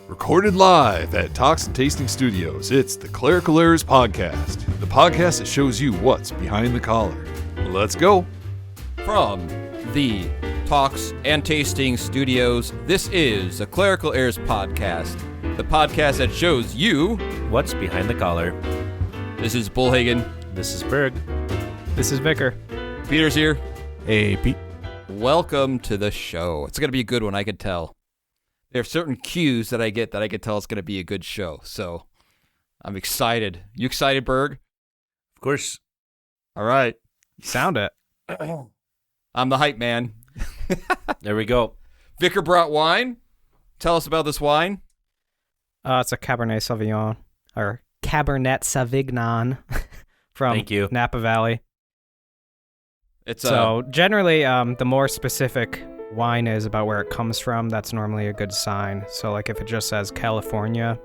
Recorded live at Talks and Tasting Studios, it's the Clerical Errors Podcast, the podcast that shows you what's behind the collar. Let's go. From the Talks and Tasting Studios, this is the Clerical Errors Podcast, the podcast that shows you what's behind the collar. This is Bollhagen. This is Berg. This is Vicar. Peter's here. Hey, Pete. Welcome to the show. It's going to be a good one, I can tell. There are certain cues that I get that I can tell it's going to be a good show, so I'm excited. You excited, Berg? Of course. All right. You sound it. I'm the hype man. There we go. Vicar brought wine. Tell us about this wine. It's a Cabernet Sauvignon, or Cabernet Sauvignon from Thank you. Napa Valley. It's So generally, the more specific wine is about where it comes from, that's normally a good sign. So like if it just says California,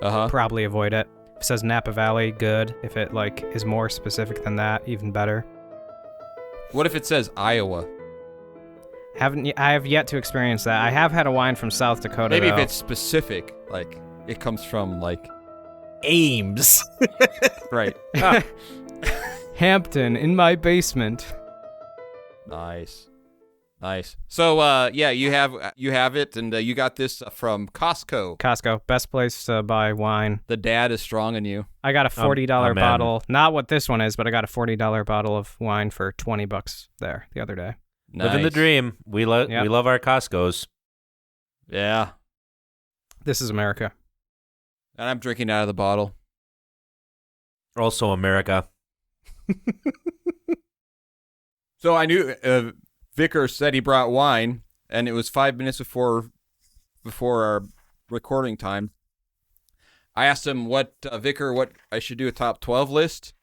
probably avoid it. If it says Napa Valley, good. If it like is more specific than that, even better. What if it says Iowa? I have yet to experience that. I have had a wine from South Dakota. Maybe though. if it's specific, like it comes from like Ames. right. Hampton in my basement. Nice. So, you have it, and you got this from Costco. Costco, best place to buy wine. The dad is strong in you. I got a $40 amen. bottle. Not what this one is, but I got a $40 bottle of wine for $20 there the other day. Nice. Living the dream. We love our Costcos. Yeah. This is America. And I'm drinking out of the bottle. Also America. So I knew Vicar said he brought wine, and it was 5 minutes before our recording time. I asked him what I should do a top 12 list.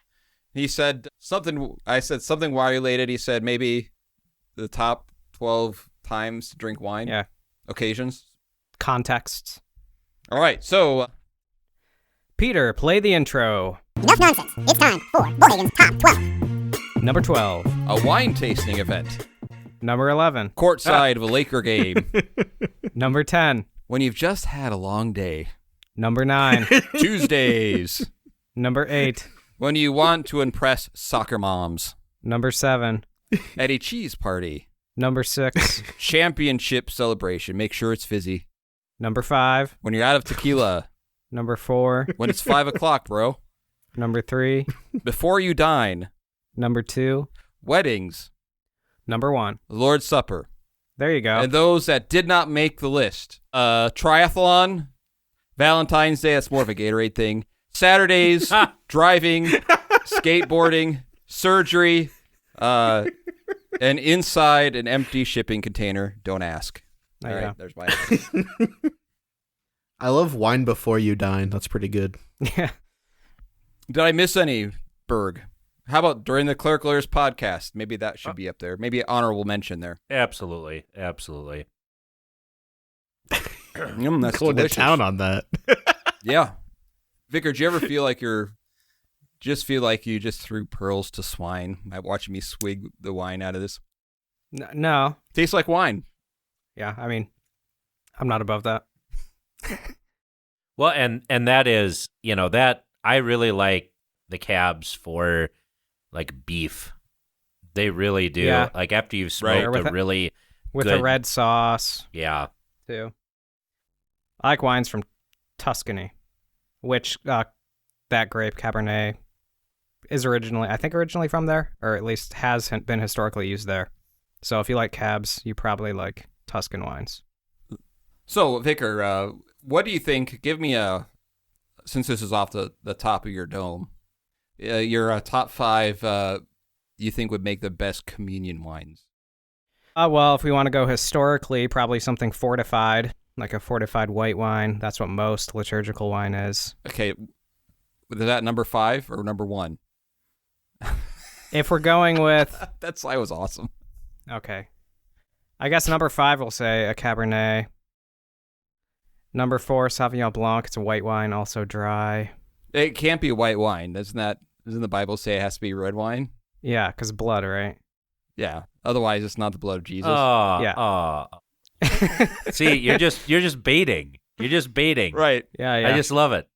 He said something. I said something wine related. He said maybe the top 12 times to drink wine. Yeah. Occasions. Contexts. All right. So Peter, play the intro. Enough nonsense. It's time for Bollhagen's Top 12. Number 12. a wine tasting event. Number 11. Courtside of a Laker game. Number 10. When you've just had a long day. Number 9. Tuesdays. Number 8. When you want to impress soccer moms. Number 7. At a cheese party. Number 6. Championship celebration. Make sure it's fizzy. Number 5. When you're out of tequila. Number 4. When it's 5 o'clock, bro. Number 3. Before you dine. Number 2. Weddings. Number 1. Lord's Supper. There you go. And those that did not make the list. Triathlon. Valentine's Day. That's more of a Gatorade thing. Saturdays. Driving. Skateboarding. Surgery. And inside an empty shipping container. Don't ask. There All you right, go. there's my I love wine before you dine. That's pretty good. Yeah. Did I miss any, Berg? How about during the Clerical Errors podcast? Maybe that should be up there. Maybe an honorable mention there. Absolutely. That's Going delicious. to town on that. Yeah. Vicar, do you ever feel like you just threw pearls to swine by watching me swig the wine out of this? No. Tastes like wine. Yeah, I mean, I'm not above that. Well, and that is, that I really like the cabs for like beef. They really do. Yeah. Like after you've Right. smoked a really With good, the red sauce, yeah. too. I like wines from Tuscany, which that grape, Cabernet, is originally from there, or at least has been historically used there. So if you like cabs, you probably like Tuscan wines. So, Vicar, what do you think? Give me since this is off the top of your dome, your top 5 you think would make the best communion wines? Well, if we want to go historically, probably something fortified, like a fortified white wine. That's what most liturgical wine is. Okay, is that number 5 or number 1? If we're going with... That slide was awesome. Okay. I guess number 5 will say a Cabernet. Number 4, Sauvignon Blanc. It's a white wine, also dry. It can't be white wine. Doesn't the Bible say it has to be red wine? Yeah, because blood, right? Yeah. Otherwise, it's not the blood of Jesus. Oh, Yeah. See, you're just baiting. You're just baiting. Right. Yeah, yeah. I just love it.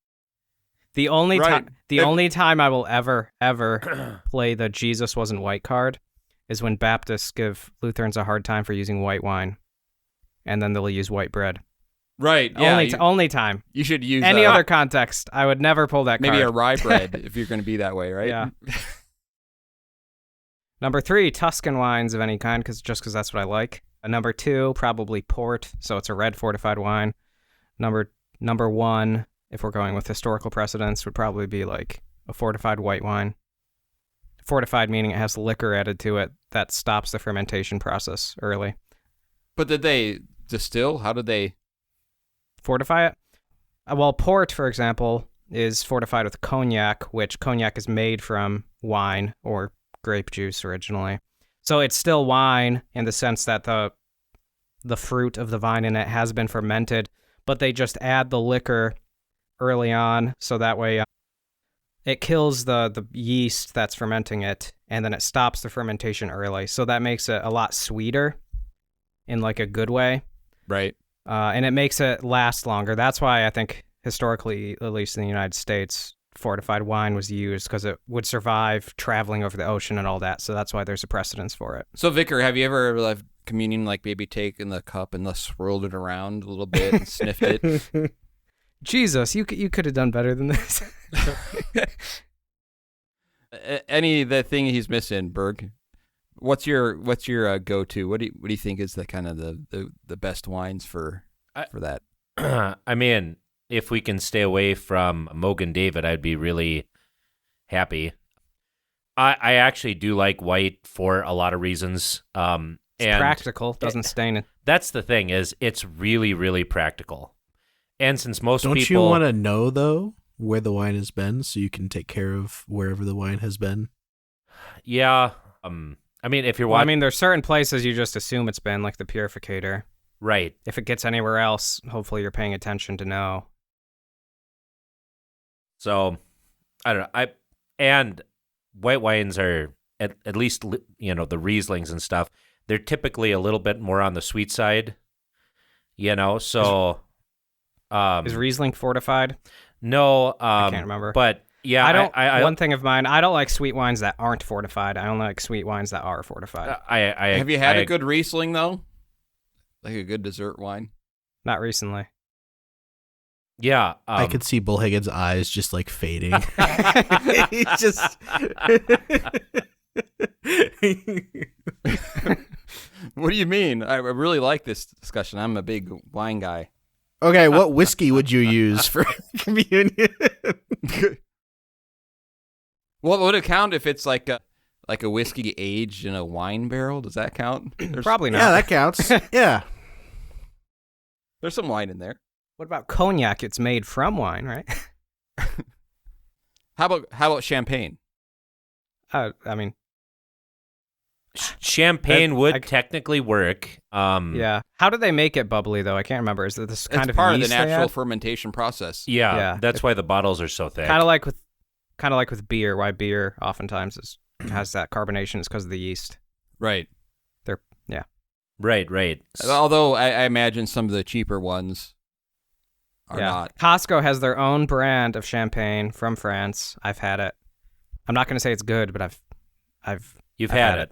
The only Right. only time I will ever play the Jesus wasn't white card is when Baptists give Lutherans a hard time for using white wine, and then they'll use white bread. Right. Yeah. Only time. You should use Any other context, I would never pull that maybe card. a rye bread if you're going to be that way, right? Yeah. Number 3, Tuscan wines of any kind, because that's what I like. Number 2, probably port, so it's a red fortified wine. Number 1, if we're going with historical precedents, would probably be like a fortified white wine. Fortified meaning it has liquor added to it that stops the fermentation process early. But did they distill? How did they Fortify it? Well, port, for example, is fortified with cognac, which cognac is made from wine or grape juice originally. So it's still wine in the sense that the fruit of the vine in it has been fermented, but they just add the liquor early on, so that way it kills the yeast that's fermenting it, and then it stops the fermentation early. So that makes it a lot sweeter in like a good way. Right. And it makes it last longer. That's why I think historically, at least in the United States, fortified wine was used, because it would survive traveling over the ocean and all that. So that's why there's a precedence for it. So, Vicar, have you ever left communion, like maybe taken the cup and swirled it around a little bit and sniffed it? Jesus, you could have done better than this. Any the thing he's missing, Berg? What's your go-to? What do you think is the kind of the best wines for that? I mean, if we can stay away from Mogan David, I'd be really happy. I actually do like white for a lot of reasons. It's and practical, doesn't stain it. That's the thing, is it's really, really practical. And since most Don't people... you want to know, though, where the wine has been so you can take care of wherever the wine has been? Yeah. I mean, if you're Well, I watching... mean, there's certain places you just assume it's been, like the purificator. Right. If it gets anywhere else, hopefully you're paying attention to know. So, I don't know. And white wines are, at least, the Rieslings and stuff, they're typically a little bit more on the sweet side, so... Is Riesling fortified? No. I can't remember. But, yeah, I don't. One thing of mine, I don't like sweet wines that aren't fortified. I only like sweet wines that are fortified. Have you had a good Riesling, though? Like a good dessert wine? Not recently. Yeah. I could see Bollhagen's eyes just like fading. He's just... What do you mean? I really like this discussion. I'm a big wine guy. Okay, what whiskey would you use for communion? What would it count if it's like a whiskey aged in a wine barrel? Does that count? Probably not. Yeah, that counts. Yeah. There's some wine in there. What about cognac? It's made from wine, right? How about champagne? I mean, champagne would technically work. Yeah. How do they make it bubbly, though? I can't remember. Is it this kind It's part of the yeast they natural add? fermentation process. Yeah. That's why the bottles are so thick. Kind of like with beer. Why beer oftentimes has that carbonation is because of the yeast. Right. Yeah. Right. Although I imagine some of the cheaper ones are not. Costco has their own brand of champagne from France. I've had it. I'm not going to say it's good, but I've had it.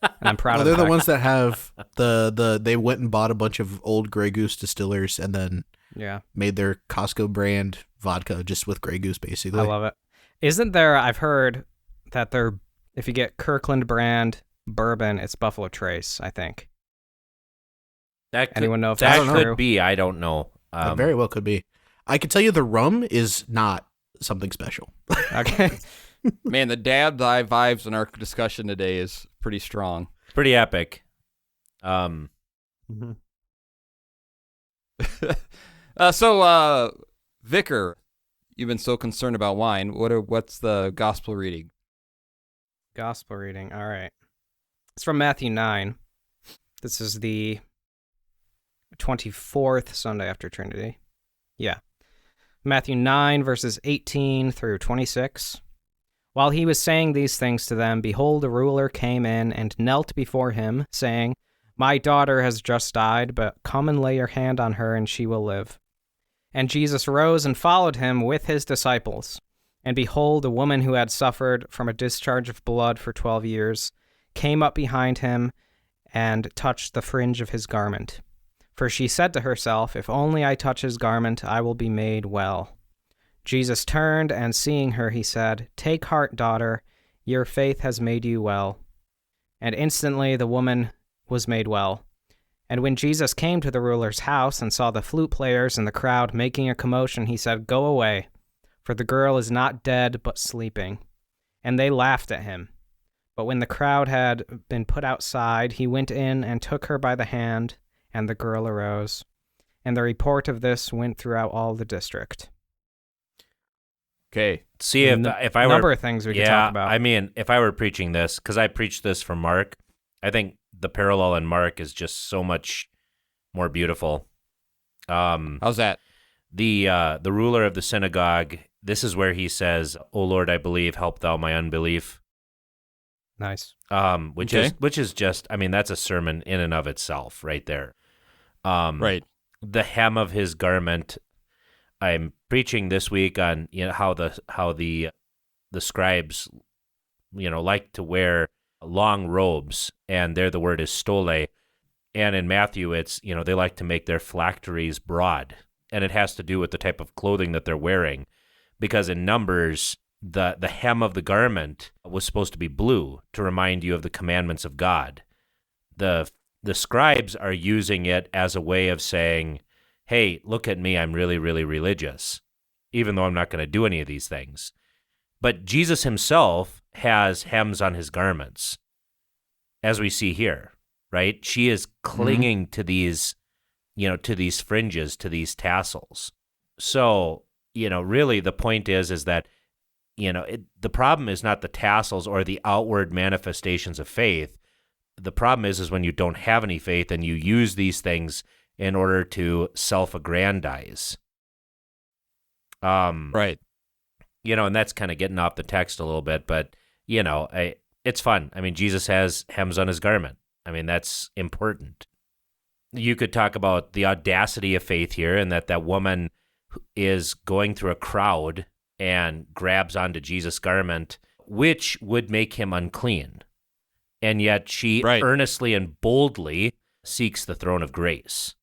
And I'm proud of They're the the ones that have they went and bought a bunch of old Grey Goose distillers and then made their Costco brand vodka just with Grey Goose, basically. I love it. Isn't there, I've heard that if you get Kirkland brand bourbon, it's Buffalo Trace, I think. Anyone know if that's true? That could be. I don't know. That very well could be. I can tell you the rum is not something special. Okay. Man, the dad vibes in our discussion today is pretty strong. Pretty epic. Mm-hmm. So, Vicar, you've been so concerned about wine. What's the gospel reading? Gospel reading. All right. It's from Matthew 9. This is the 24th Sunday after Trinity. Yeah. Matthew 9, verses 18 through 26. While he was saying these things to them, behold, a ruler came in and knelt before him, saying, My daughter has just died, but come and lay your hand on her, and she will live. And Jesus rose and followed him with his disciples. And behold, a woman who had suffered from a discharge of blood for 12 years came up behind him and touched the fringe of his garment. For she said to herself, "If only I touch his garment, I will be made well." Jesus turned, and seeing her, he said, "Take heart, daughter, your faith has made you well." And instantly the woman was made well. And when Jesus came to the ruler's house and saw the flute players and the crowd making a commotion, he said, "Go away, for the girl is not dead, but sleeping." And they laughed at him. But when the crowd had been put outside, he went in and took her by the hand, and the girl arose. And the report of this went throughout all the district. Okay. See, if I were... number of things we could talk about. I mean, if I were preaching this, because I preached this from Mark, I think the parallel in Mark is just so much more beautiful. How's that? The ruler of the synagogue, this is where he says, "O Lord, I believe, help thou my unbelief." Nice. Which is just, I mean, that's a sermon in and of itself right there. Right. The hem of his garment. I'm preaching this week on how the scribes like to wear long robes, and there the word is stole, and in Matthew it's they like to make their phylacteries broad, and it has to do with the type of clothing that they're wearing, because in Numbers the hem of the garment was supposed to be blue to remind you of the commandments of God. The scribes are using it as a way of saying, "Hey, look at me, I'm really, really religious, even though I'm not going to do any of these things." But Jesus himself has hems on his garments, as we see here, right? She is clinging to these, to these fringes, to these tassels. So, really the point is that, the problem is not the tassels or the outward manifestations of faith. The problem is when you don't have any faith and you use these things in order to self-aggrandize. Right. And that's kind of getting off the text a little bit, but, it's fun. I mean, Jesus has hems on his garment. I mean, that's important. You could talk about the audacity of faith here, and that woman is going through a crowd and grabs onto Jesus' garment, which would make him unclean. And yet she earnestly and boldly seeks the throne of grace.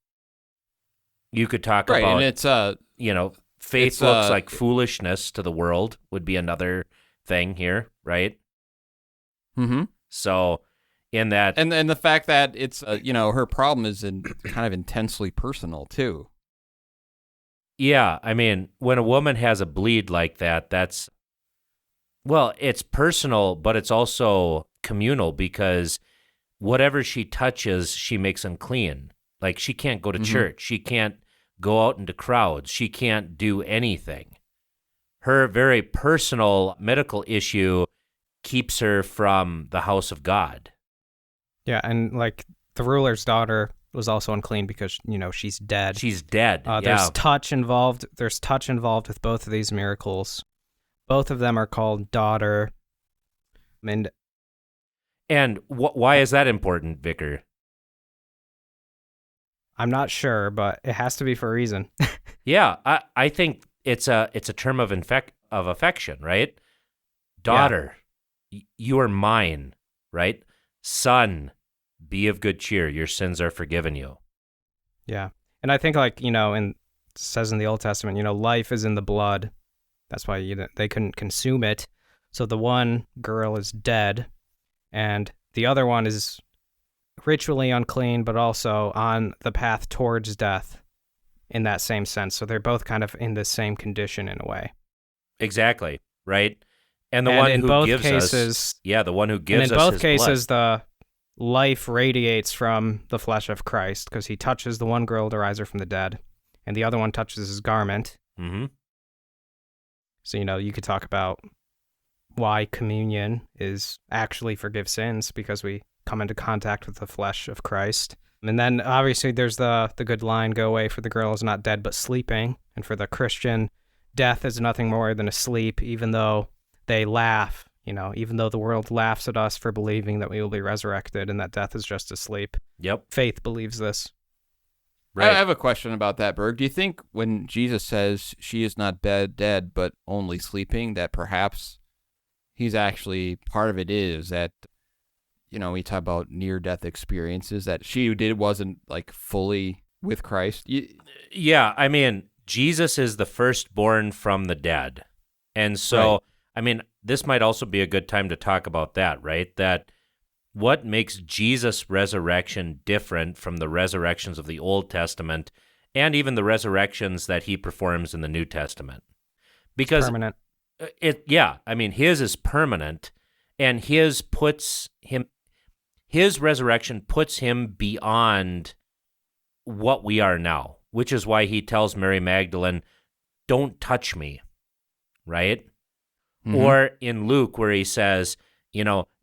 You could talk about, and it's faith looks like foolishness to the world would be another thing here, right? Mm-hmm. So in that... And the fact that it's, her problem is kind of intensely personal, too. Yeah, I mean, when a woman has a bleed like that, it's personal, but it's also communal, because whatever she touches, she makes unclean. Like, she can't go to church. She can't go out into crowds. She can't do anything. Her very personal medical issue keeps her from the house of God. Yeah, and like the ruler's daughter was also unclean because, she's dead. She's dead. There's touch involved. There's touch involved with both of these miracles. Both of them are called daughter. And why is that important, Vicar? I'm not sure, but it has to be for a reason. Yeah, I think it's a term of affection, right? Daughter, you are mine, right? Son, be of good cheer. Your sins are forgiven you. Yeah, and I think it says in the Old Testament, life is in the blood. That's why they couldn't consume it. So the one girl is dead, and the other one is ritually unclean, but also on the path towards death in that same sense. So they're both kind of in the same condition in a way. Exactly, right? And the one who gives us his blood. In both cases, the life radiates from the flesh of Christ, because he touches the one girl to rise her from the dead, and the other one touches his garment. Mm-hmm. So, you could talk about why communion is actually forgive sins, because we come into contact with the flesh of Christ. And then obviously there's the good line, "Go away, for the girl is not dead but sleeping." And for the Christian, death is nothing more than a sleep, even though they laugh, even though the world laughs at us for believing that we will be resurrected and that death is just a sleep. Yep. Faith believes this. I have a question about that, Berg. Do you think when Jesus says she is not dead, but only sleeping, that perhaps he's actually, part of it is that, we talk about near-death experiences, that she wasn't like fully with Christ? Yeah, I mean, Jesus is the firstborn from the dead. And so, right. I mean, this might also be a good time to talk about that, right? That what makes Jesus' resurrection different from the resurrections of the Old Testament and even the resurrections that he performs in the New Testament? Because it's permanent. His is permanent, and his resurrection puts him beyond what we are now, which is why he tells Mary Magdalene, "Don't touch me," right? Mm-hmm. Or in Luke, where he says,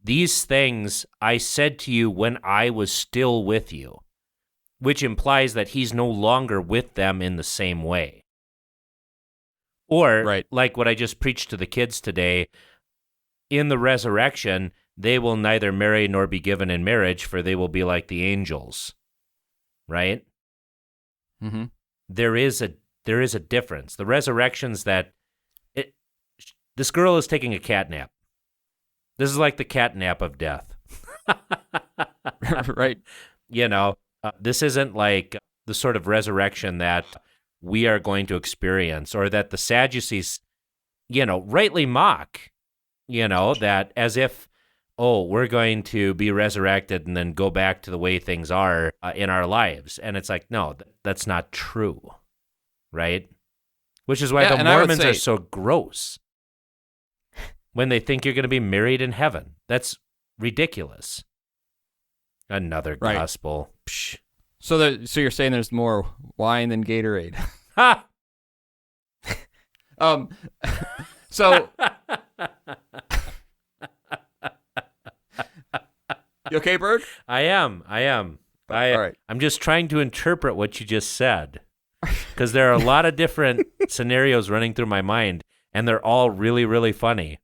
"These things I said to you when I was still with you," which implies that he's no longer with them in the same way. Or, like what I just preached to the kids today, in the resurrection, they will neither marry nor be given in marriage, for they will be like the angels, right? Mm-hmm. There is a difference. The resurrections this girl is taking a cat nap. This is like the cat nap of death. Right. This isn't like the sort of resurrection that we are going to experience, or that the Sadducees, rightly mock, that as if, we're going to be resurrected and then go back to the way things are in our lives. And it's like, no, that's not true, right? Which is why the Mormons are so gross. When they think you're going to be married in heaven. That's ridiculous. Another gospel. Psh. So you're saying there's more wine than Gatorade? Ha! So... You okay, Berg? I am. All right. I'm just trying to interpret what you just said, because there are a lot of different scenarios running through my mind, and they're all really, really funny.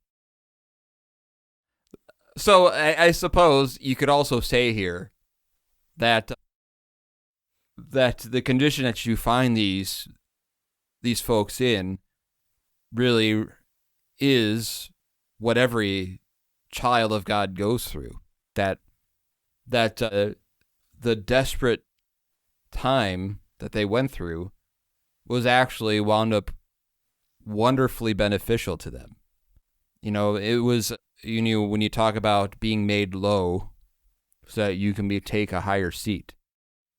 So I suppose you could also say here that the condition that you find these folks in really is what every child of God goes through. That the desperate time that they went through was actually wound up wonderfully beneficial to them. It was, when you talk about being made low so that you can take a higher seat.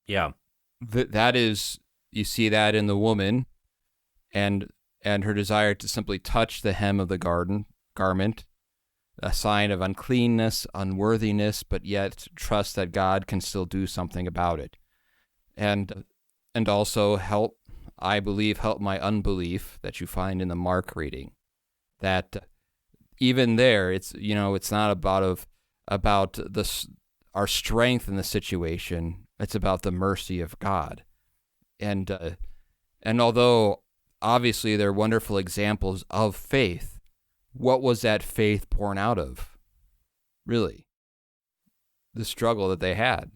Yeah. That is, you see that in the woman and her desire to simply touch the hem of the garment, a sign of uncleanness, unworthiness, but yet trust that God can still do something about it. And also help my unbelief that you find in the Mark reading. That even there, it's not about our strength in the situation. It's about the mercy of God. And although obviously they're wonderful examples of faith, what was that faith born out of? Really, the struggle that they had.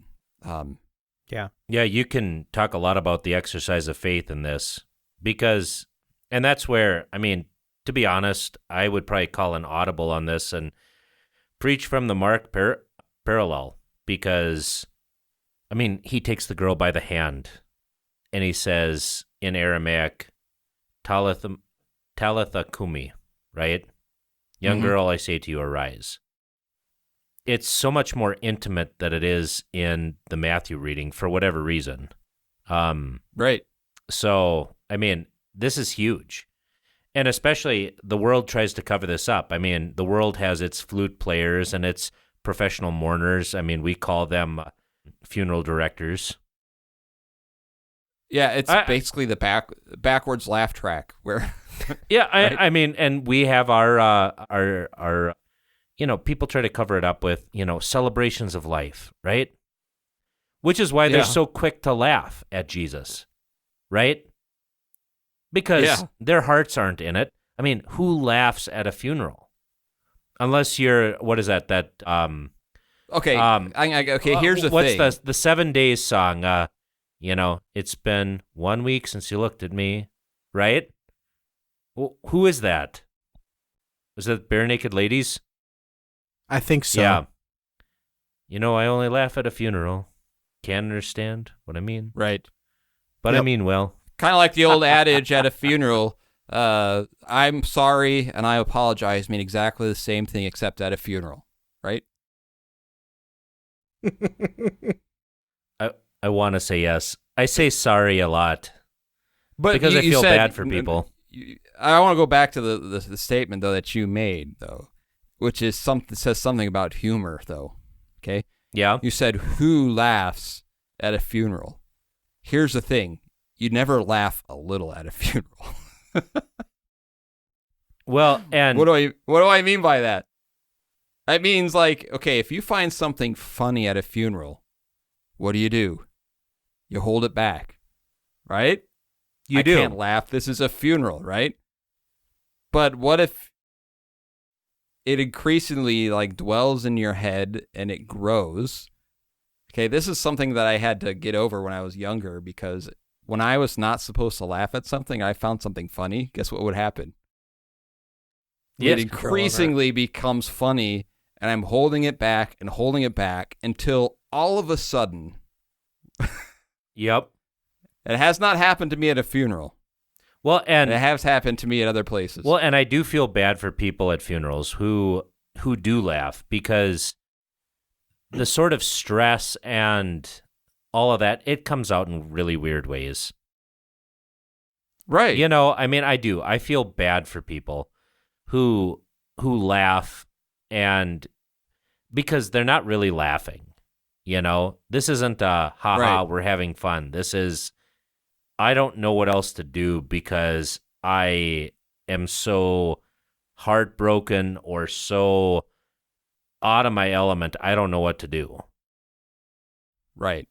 Yeah, you can talk a lot about the exercise of faith in this, and that's where, to be honest, I would probably call an audible on this and preach from the Mark parallel, because, he takes the girl by the hand and he says in Aramaic, Talitha kumi, right? Young girl, I say to you, arise. It's so much more intimate than it is in the Matthew reading for whatever reason. Right. So, this is huge. And especially the world tries to cover this up. The world has its flute players and its professional mourners. We call them funeral directors. Yeah, it's basically the backwards laugh track where. Yeah, right? And we have our people try to cover it up with, celebrations of life, right? Which is why they're so quick to laugh at Jesus, right? Because their hearts aren't in it. Who laughs at a funeral? Unless you're, what is that? Okay, okay. Here's the thing. What's the 7 Days song? It's been 1 week since you looked at me, right? Well, who is that? Is it Bare Naked Ladies? I think so. Yeah. I only laugh at a funeral. Can't understand what I mean. Right. But Yep. I mean well. Kind of like the old adage at a funeral, I'm sorry and I apologize mean exactly the same thing except at a funeral, right? I want to say yes. I say sorry a lot But because you I feel said- bad for people. I want to go back to the statement, though, that you made, though, which is says something about humor, though, okay? Yeah. You said, who laughs at a funeral? Here's the thing. You never laugh a little at a funeral. Well, and What do I mean by that? That means, like, okay, if you find something funny at a funeral, what do? You hold it back, right? you I do. can't laugh. This is a funeral, right? But what if it increasingly, like, dwells in your head and it grows? Okay, this is something that I had to get over when I was younger, because when I was not supposed to laugh at something, I found something funny. Guess what would happen? Yes, It increasingly becomes funny, and I'm holding it back until all of a sudden, Yep. it has not happened to me at a funeral. Well, And and it has happened to me at other places. Well, and I do feel bad for people at funerals who do laugh, because the sort of stress and all of that, it comes out in really weird ways. right. I mean, I do. I feel bad for people who laugh, and because they're not really laughing. This isn't a ha-ha, Right. we're having fun. This is, I don't know what else to do because I am so heartbroken or so out of my element. I don't know what to do. Right.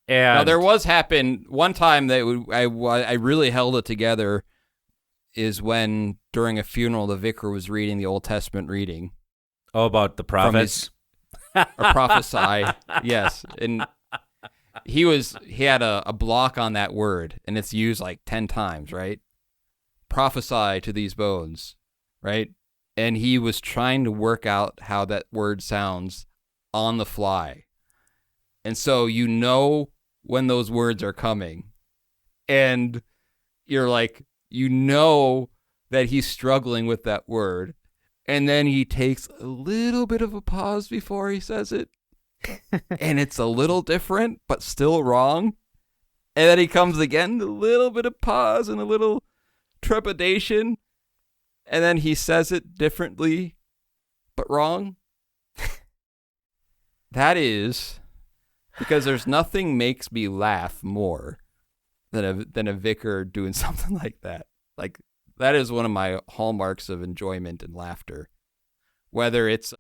And Now, there was happened one time that I really held it together is when, during a funeral, the vicar was reading the Old Testament reading. about the From prophets. Or prophesy, yes. And he had a block on that word, and it's used like 10 times, right? Prophesy to these bones, right? And he was trying to work out how that word sounds on the fly. And so when those words are coming, and you're like, that he's struggling with that word. And then he takes a little bit of a pause before he says it. And it's a little different, but still wrong. And then he comes again, a little bit of pause and a little trepidation. And then he says it differently, but wrong. That is because there's nothing makes me laugh more than a vicar doing something like that. Like, that is one of my hallmarks of enjoyment and laughter. Whether it's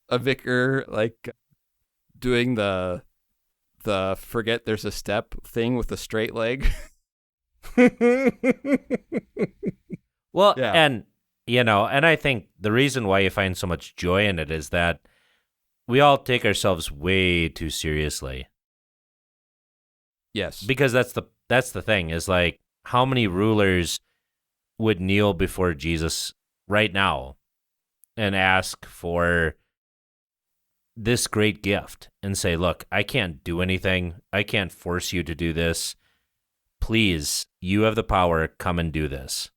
a vicar, like, doing the forget there's a step thing with a straight leg. Well, Yeah. and I think the reason why you find so much joy in it is that we all take ourselves way too seriously. Yes. Because that's the thing, is like, how many rulers would kneel before Jesus right now and ask for this great gift and say, look, I can't do anything. I can't force you to do this. Please, you have the power. Come and do this.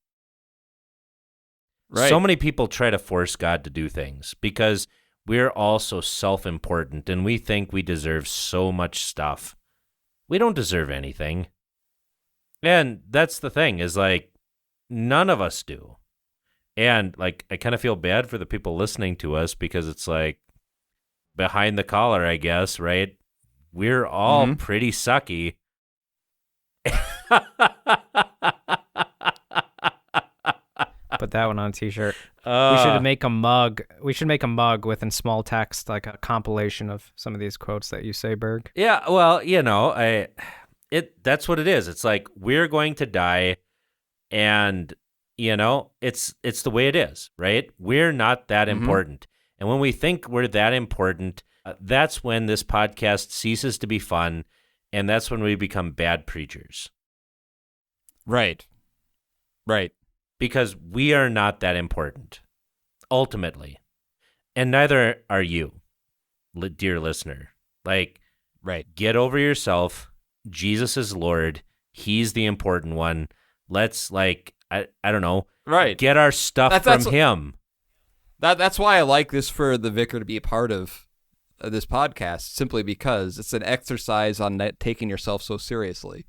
Right. So many people try to force God to do things because we're all so self-important and we think we deserve so much stuff. We don't deserve anything. And that's the thing, is like, none of us do. And like, I kind of feel bad for the people listening to us, because it's like, behind the collar, I guess, right? We're all pretty sucky. Put that one on a t-shirt. We Uh, should make a mug. We should make a mug with, in small text, like a compilation of some of these quotes that you say, Berg. Yeah, well, that's what it is. It's like, we're going to die, and it's the way it is, right? We're not that important. And when we think we're that important, that's when this podcast ceases to be fun And that's when we become bad preachers. Right. Because we are not that important, ultimately. And neither are you, dear listener. Like, get over yourself. Jesus is Lord. He's the important one. Let's, like, I don't know, get our stuff from him. That's why I like this for the vicar to be a part of this podcast, simply because it's an exercise on taking yourself so seriously.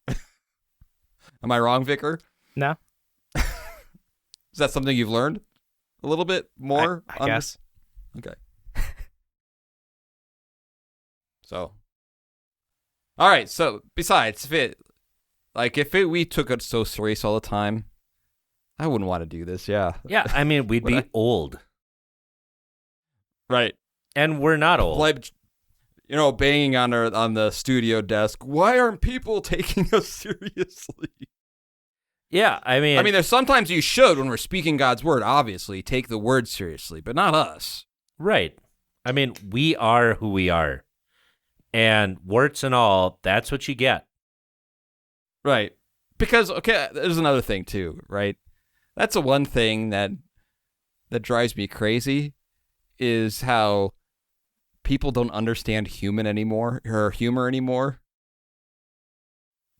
Am I wrong, Vicar? No. Is that something you've learned a little bit more? I guess. Okay. So, all right. So, besides, if we took it so serious all the time, I wouldn't want to do this. Yeah. Yeah. I mean, we'd be old. Right. And we're not old. Like, banging on the studio desk. Why aren't people taking us seriously? Yeah, I mean, there's sometimes you should, when we're speaking God's word, obviously, take the word seriously, but not us. Right. I mean, we are who we are. And warts and all, that's what you get. Right. Because, there's another thing, too, right? That's the one thing that drives me crazy, is how people don't understand humor anymore.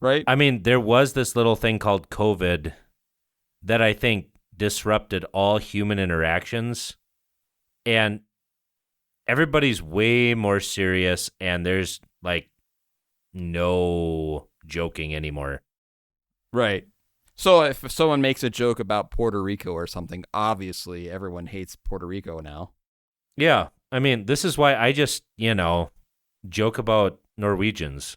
Right? I mean, there was this little thing called COVID that I think disrupted all human interactions. And everybody's way more serious, and there's, like, no joking anymore. Right. So if someone makes a joke about Puerto Rico or something, obviously everyone hates Puerto Rico now. Yeah. I mean, this is why I just, joke about Norwegians.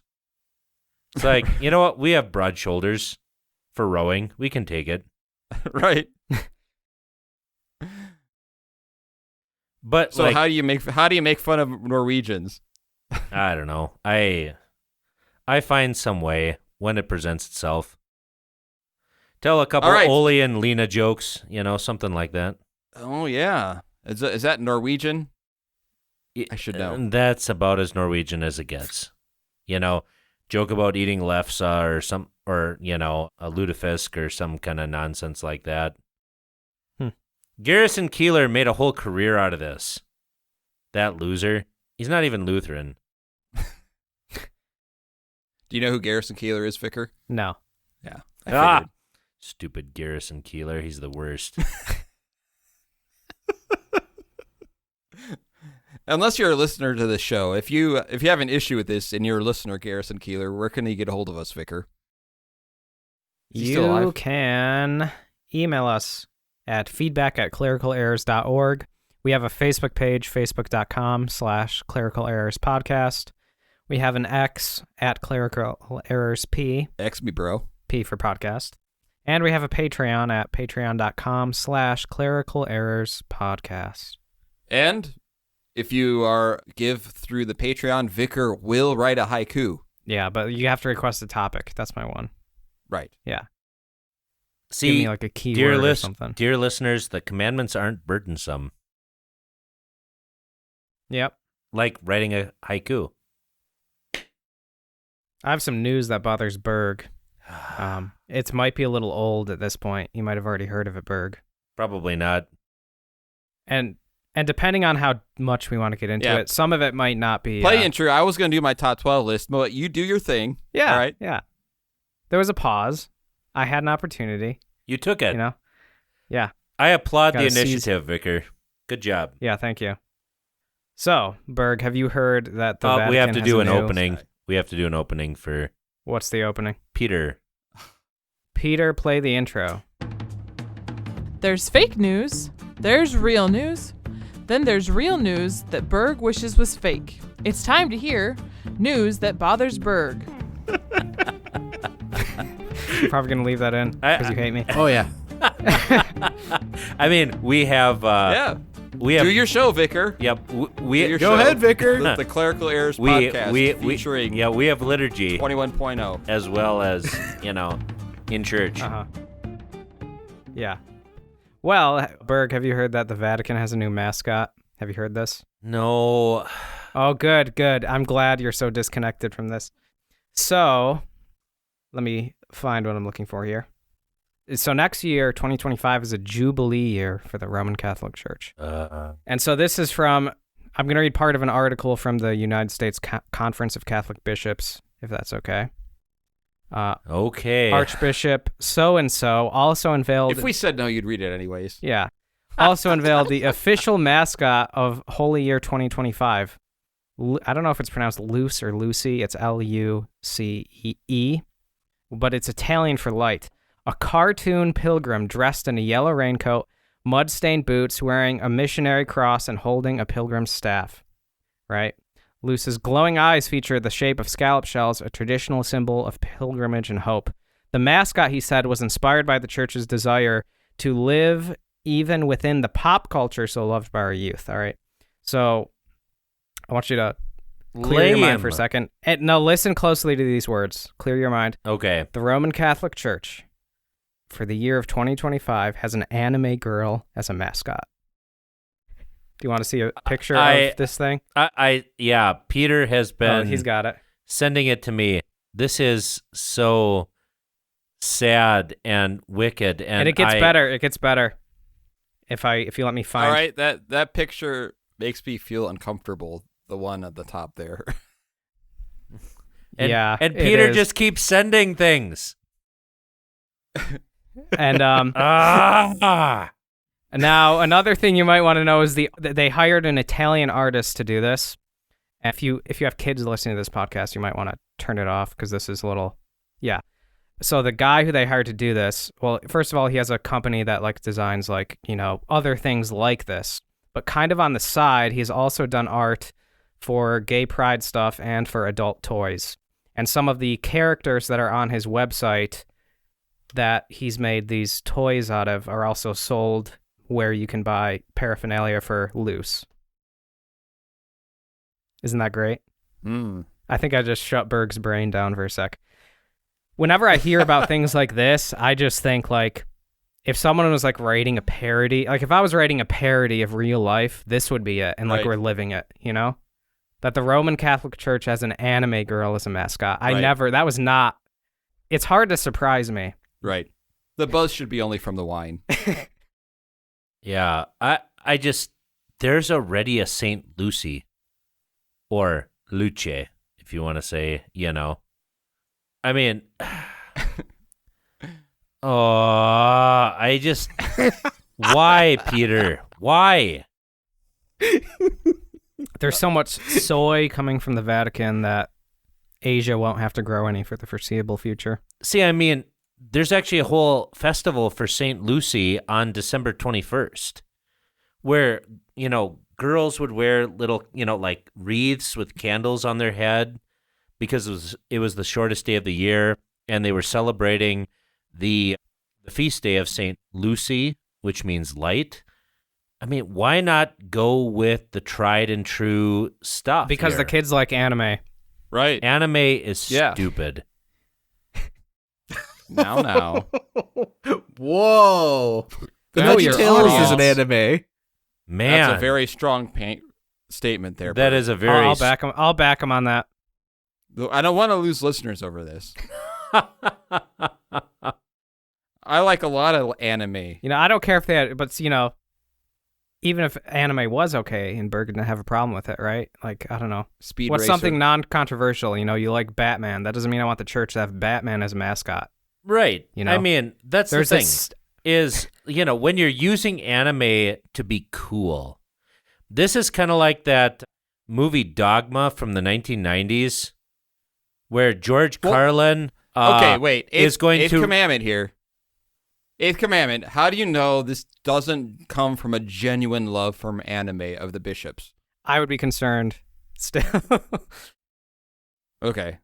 It's like, you know what? We have broad shoulders for rowing. We can take it. Right. But so how do you make fun of Norwegians? I don't know. I find some way when it presents itself. Tell a couple Ole and Lena jokes, something like that. Oh yeah. Is that Norwegian? I should know. That's about as Norwegian as it gets. Joke about eating lefse or a lutefisk or some kind of nonsense like that. Garrison Keillor made a whole career out of this. That loser. He's not even Lutheran. Do you know who Garrison Keillor is, Vicar? No. Yeah. I figured. Stupid Garrison Keillor. He's the worst. Unless you're a listener to the show, if you have an issue with this and you're a listener, Garrison Keillor, where can you get a hold of us, Vicar? You can email us at feedback@clericalerrors.org. We have a Facebook page, facebook.com/clericalerrorspodcast. We have an X @clericalerrorsp. X me, bro. P for podcast. And we have a Patreon at patreon.com/clericalerrorspodcast. And if you give through the Patreon, Vicar will write a haiku. Yeah, but you have to request a topic. That's my one. Right. Yeah. See, give me like a keyword or something. Dear listeners, the commandments aren't burdensome. Yep. Like writing a haiku. I have some news that bothers Berg. It might be a little old at this point. You might have already heard of it, Berg. Probably not. And depending on how much we want to get into it, some of it might not be. Play intro. I was going to do my top 12 list, but you do your thing. Yeah. All right. Yeah. There was a pause. I had an opportunity. You took it. Yeah. I applaud the initiative, Vicar. Good job. Yeah, thank you. So, Berg, have you heard that the Vatican we have to do an new... opening. We have to do an opening for... What's the opening? Peter. Peter, play the intro. There's fake news. There's real news. Then there's real news that Berg wishes was fake. It's time to hear news that bothers Berg. You're probably going to leave that in because you hate me. Oh, yeah. I mean, we have... We have, do your show, Vicar. Yep. Go ahead, Vicar. The Clerical Errors podcast featuring... Yeah, we have liturgy. 21.0. As well as, in church. Uh-huh. Yeah. Well, Berg, have you heard that the Vatican has a new mascot? Have you heard this? No. Oh, good. I'm glad you're so disconnected from this. So, let me find what I'm looking for here. So next year, 2025, is a Jubilee year for the Roman Catholic Church. And so this is from, I'm going to read part of an article from the United States Conference of Catholic Bishops, if that's okay. Okay. Archbishop so-and-so also unveiled... If we said no, you'd read it anyways. Yeah. Also unveiled the official mascot of Holy Year 2025. I don't know if it's pronounced Luce or Lucy. It's Lucee, but it's Italian for light. A cartoon pilgrim dressed in a yellow raincoat, mud-stained boots, wearing a missionary cross and holding a pilgrim's staff. Right? Luce's glowing eyes feature the shape of scallop shells, a traditional symbol of pilgrimage and hope. The mascot, he said, was inspired by the church's desire to live even within the pop culture so loved by our youth. All right? So I want you to clear your mind for a second. And now listen closely to these words. Clear your mind. Okay. The Roman Catholic Church, for the year of 2025, has an anime girl as a mascot. Do you want to see a picture of this thing? Yeah, Peter has been... he's got it. Sending it to me. This is so sad and wicked. And it gets better. It gets better. If you let me find... All right, that picture makes me feel uncomfortable. The one at the top there. And Peter just keeps sending things. And now another thing you might want to know is they hired an Italian artist to do this. And if you have kids listening to this podcast, you might want to turn it off because this is a little, yeah. So the guy who they hired to do this, well, first of all, he has a company that like designs like, other things like this. But kind of on the side, he's also done art for gay pride stuff and for adult toys. And some of the characters that are on his website that he's made these toys out of are also sold where you can buy paraphernalia for Luce. Isn't that great? I think I just shut Berg's brain down for a sec. Whenever I hear about things like this, I just think like, if someone was like writing a parody, like if I was writing a parody of real life, this would be it. And like we're living it, That the Roman Catholic Church has an anime girl as a mascot. It's hard to surprise me. Right. The buzz should be only from the wine. Yeah. There's already a Saint Lucy. Or Luce, if you want to say, I mean... Why, Peter? Why? There's so much soy coming from the Vatican that Asia won't have to grow any for the foreseeable future. See, I mean, there's actually a whole festival for St. Lucy on December 21st where, girls would wear little, like wreaths with candles on their head because it was the shortest day of the year, and they were celebrating the feast day of St. Lucy, which means light. I mean, why not go with the tried and true stuff? Because here? the kids like anime. Right. Anime is stupid. Now. Whoa. The VeggieTales is an anime. Man. That's a very strong statement there. That is a very... I'll back him on that. I don't want to lose listeners over this. I like a lot of anime. I don't care if they had, but even if anime was okay, and Berg didn't have a problem with it, right? Like, I don't know. Speed What's Racer. something non-controversial? You like Batman. That doesn't mean I want the church to have Batman as a mascot. Right. I mean, that's the thing. Is, when you're using anime to be cool, this is kind of like that movie Dogma from the 1990s where George Carlin okay, wait. is going Eighth to... Commandment here. Eighth Commandment. How do you know this doesn't come from a genuine love from anime of the bishops? I would be concerned still. Okay.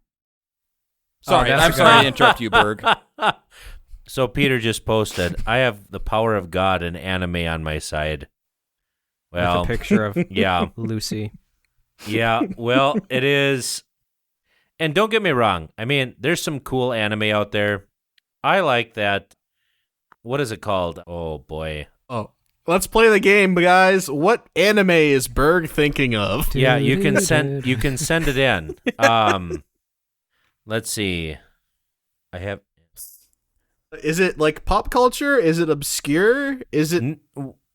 Sorry, I'm sorry to interrupt you, Berg. So Peter just posted, I have the power of God and anime on my side. Well, with a picture of Lucy. Yeah, well, it is. And don't get me wrong. I mean, there's some cool anime out there. I like that. What is it called? Oh, boy. Oh, let's play the game, guys. What anime is Berg thinking of? Yeah, you can send it in. Let's see. I have. Is it like pop culture? Is it obscure? Is it?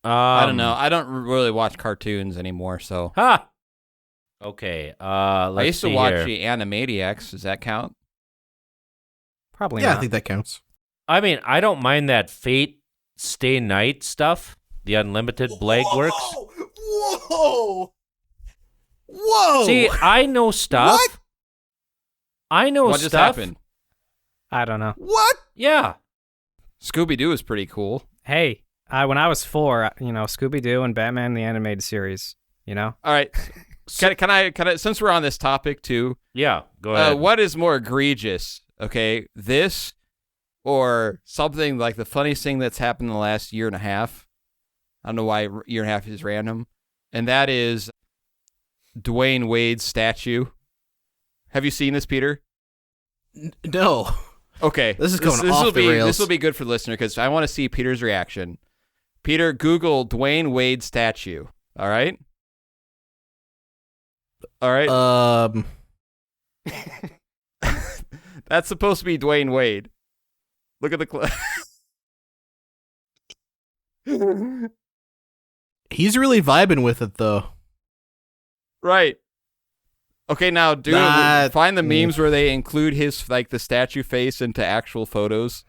I don't know. I don't really watch cartoons anymore, so. Ha! Okay. I used to watch the Animaniacs. Does that count? Probably Yeah, not. I think that counts. I mean, I don't mind that Fate Stay Night stuff. The Unlimited Blade works. Whoa! Whoa! See, I know stuff. What? I know What stuff. just happened? I don't know. What? Yeah. Scooby-Doo is pretty cool. Hey, when I was 4, Scooby-Doo and Batman the Animated Series, All right. Can I, since we're on this topic too, Yeah, go ahead. what is more egregious, okay? This or something like the funniest thing that's happened in the last year and a half? I don't know why year and a half is random. And that is Dwayne Wade's statue. Have you seen this, Peter? No. Okay. This is going off the rails. This will be good for the listener because I want to see Peter's reaction. Peter, Google Dwayne Wade statue. All right? All right? That's supposed to be Dwayne Wade. Look at the clip. He's really vibing with it, though. Right. Okay, now, dude, find the memes where they include his, like, the statue face into actual photos.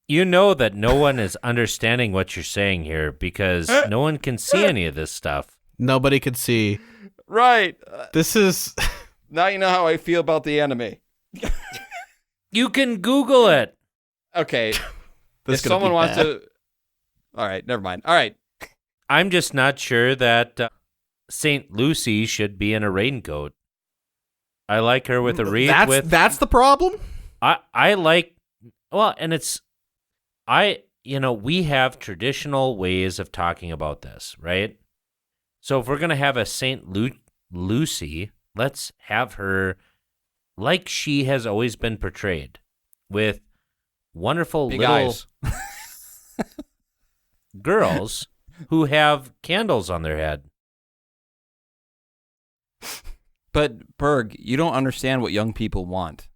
You know that no one is understanding what you're saying here because no one can see any of this stuff. Nobody could see. Right. This is... Now you know how I feel about the anime. You can Google it. Okay. This If is gonna someone be wants bad. to... All right, never mind. All right. I'm just not sure that St. Lucy should be in a raincoat. I like her with a wreath. That's the problem? I like... Well, and it's... we have traditional ways of talking about this, right? So if we're going to have a St. Lucy, let's have her like she has always been portrayed, with wonderful Big little eyes. girls who have candles on their head. But, Berg, you don't understand what young people want.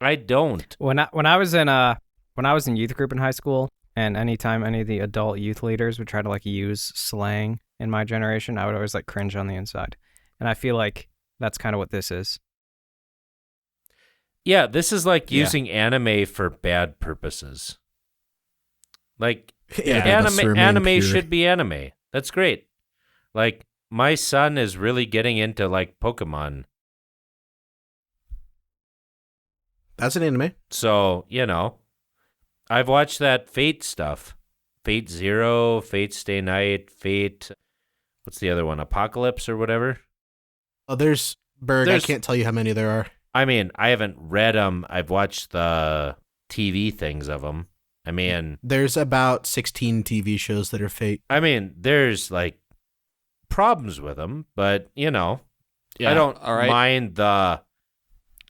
I don't. When I was in youth group in high school, and anytime any of the adult youth leaders would try to like use slang in my generation, I would always like cringe on the inside. And I feel like that's kind of what this is. Yeah, this is like using anime for bad purposes. Like anime should be anime. That's great. Like my son is really getting into like Pokemon. That's an anime. So, I've watched that Fate stuff. Fate Zero, Fate Stay Night, Fate... What's the other one? Apocalypse or whatever? Oh, there's Berg. I can't tell you how many there are. I mean, I haven't read them. I've watched the TV things of them. I mean... There's about 16 TV shows that are Fate. I mean, there's, like, problems with them, but, I don't mind the...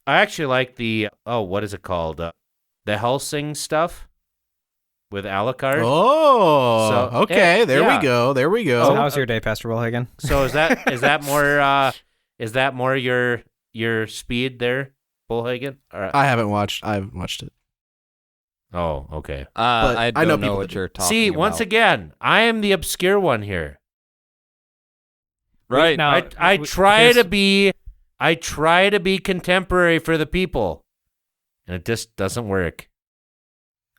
I actually like the... Oh, what is it called? The Helsing stuff with Alucard. Oh, So, okay. yeah, There yeah. we go. There we go. So how was your day, Pastor Bollhagen? So is that more your speed there, Bollhagen? I haven't watched it. Oh, okay. I I know don't know people what that you're talking See, about. once again, I am the obscure one here. Right. Now, I try to be contemporary for the people, and it just doesn't work.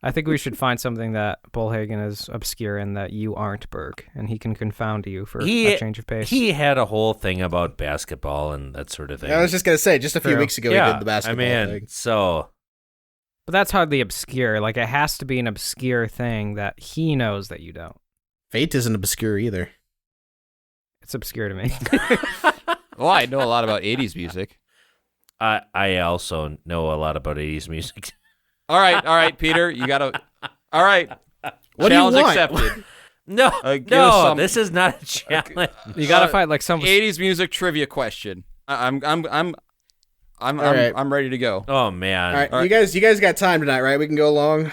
I think we should find something that Bollhagen is obscure in that you aren't, Berg, and he can confound you for a change of pace. He had a whole thing about basketball and that sort of thing. I was just going to say, just a few True. weeks ago, yeah, he did the basketball thing. so But that's hardly obscure. Like, it has to be an obscure thing that he knows that you don't. Fate isn't obscure either. It's obscure to me. Well, I know a lot about 80s music. I also know a lot about 80s music. All right, Peter. You got to... All right. What do you Challenge want? accepted. No, give us some- this is not a challenge. You gotta find like some 80s music trivia question. I'm right. ready to go. Oh man! All right, you guys got time tonight, right? We can go along.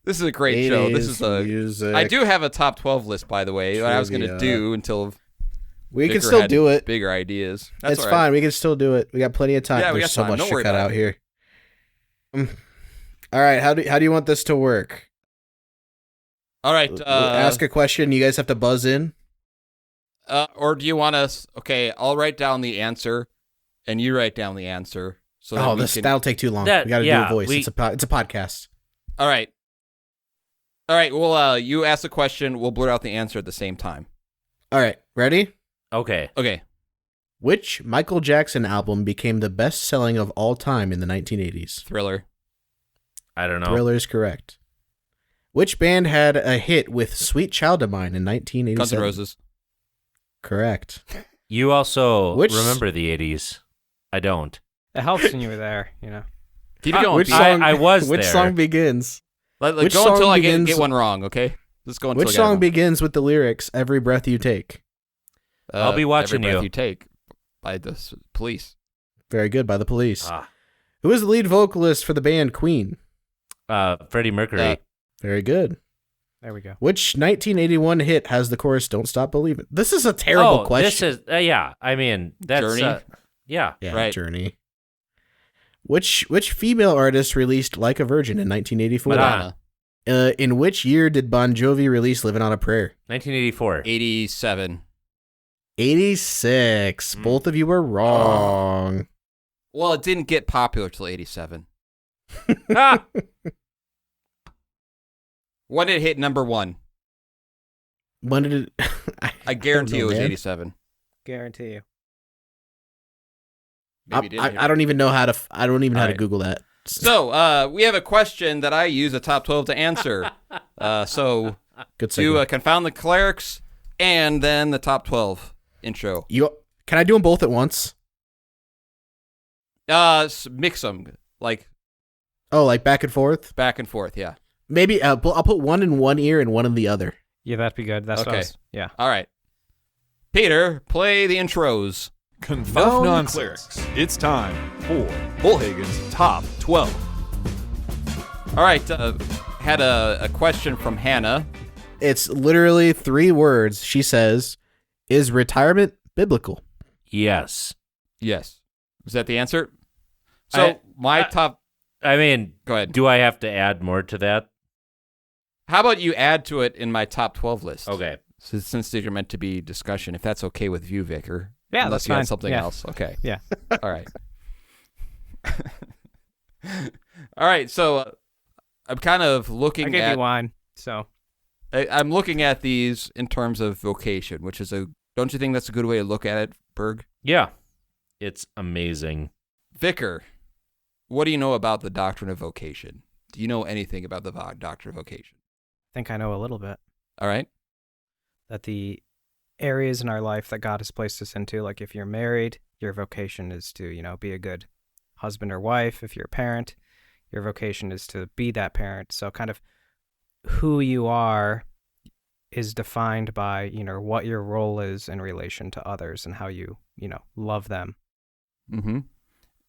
This is a great show. This is music. I do have a top 12 list, by the way, that I was going to Trivia. do until We Vicar can still had do it. Bigger ideas. It's fine. We can still do it. We got plenty of time. Yeah, we There's got so time. much Don't to worry cut about out here. All right. How do you want this to work? All right. Ask a question. You guys have to buzz in. Or do you want us? Okay, I'll write down the answer, and you write down the answer. So that that'll take too long. We got to do a voice. It's a podcast. All right. Well, you ask the question. We'll blurt out the answer at the same time. All right. Ready? Okay. Okay. Which Michael Jackson album became the best-selling of all time in the 1980s? Thriller. I don't know. Thriller is correct. Which band had a hit with Sweet Child of Mine in 1987? Guns N' Roses. Correct. You also remember the 80s. I don't. It helps when you were there, Keep it going. Which song, I was Which there. song begins? Which go until I get one wrong, okay? Let's go until Which song begins with the lyrics, "Every breath you take"? I'll be watching Every Breath you. You Take by the Police. Very good, by the Police. Who is the lead vocalist for the band Queen? Freddie Mercury. Very good. There we go. Which 1981 hit has the chorus "Don't Stop Believing"? This is a terrible question. This is yeah. I mean, that's Journey? Yeah. Right. Journey. Which female artist released "Like a Virgin" in 1984? Madonna. In which year did Bon Jovi release "Living on a Prayer"? 1984. 87. 86. Both of you were wrong. Well, it didn't get popular till 87. Ah! When did it hit number one? When did it? I guarantee know, it was man. 87. Guarantee you. Maybe it didn't hit. I don't even know how to. I don't even know how to Alright. Google that. So, we have a question that I use a top 12 to answer. So, Good to segue. confound the clerics and then the top 12 intro. Can I do them both at once? Mix them, like Oh, like back and forth? back and forth, yeah. Maybe I'll put one in one ear and one in the other. Yeah, that'd be good. That's what I Okay. was, yeah. All right. Peter, play the intros. Confound the clerics. It's time for Bollhagen's Top 12. All right, had a question from Hannah. It's literally 3 words. She says, "Is retirement biblical?" Yes. Yes. Is that the answer? So, top... I mean, Go ahead. do I have to add more to that? How about you add to it in my top 12 list? Okay. So, since these are meant to be discussion, if that's okay with you, Vicar. Yeah, Unless that's you fine. had something Yeah. else. Okay. Yeah. All right. All right. So, I'm kind of looking I gave at... you wine, so. I'm looking at these in terms of vocation, which is don't you think that's a good way to look at it, Berg? Yeah. It's amazing. Vicar, what do you know about the doctrine of vocation? Do you know anything about the doctrine of vocation? I think I know a little bit. All right. That the areas in our life that God has placed us into, like if you're married, your vocation is to, be a good husband or wife. If you're a parent, your vocation is to be that parent. So kind of who you are is defined by, what your role is in relation to others and how you, love them. Mm-hmm.